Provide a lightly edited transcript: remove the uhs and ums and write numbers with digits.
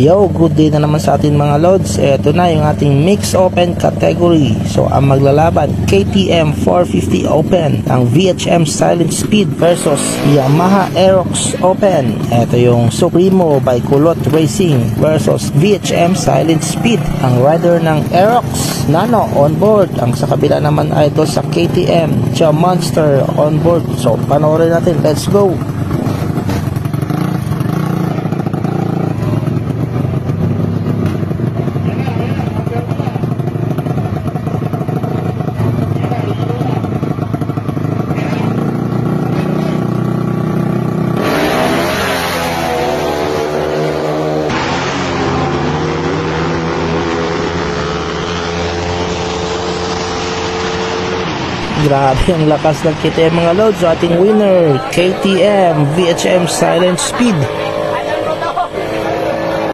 Yo, good day na naman sa ating mga lods. Ito na yung ating mix open category. So ang maglalaban, KTM 450 Open, ang VHM Silent Speed versus Yamaha Aerox Open. Ito yung Supremo by Kulot Racing versus VHM Silent Speed. Ang rider ng Aerox, Nano on board. Ang sa kabila naman ay ito sa KTM, Monster on board. So panoorin natin, let's go. Grabe ang lakas ng KTM mga lods. So ating winner, KTM VHM Silent Speed.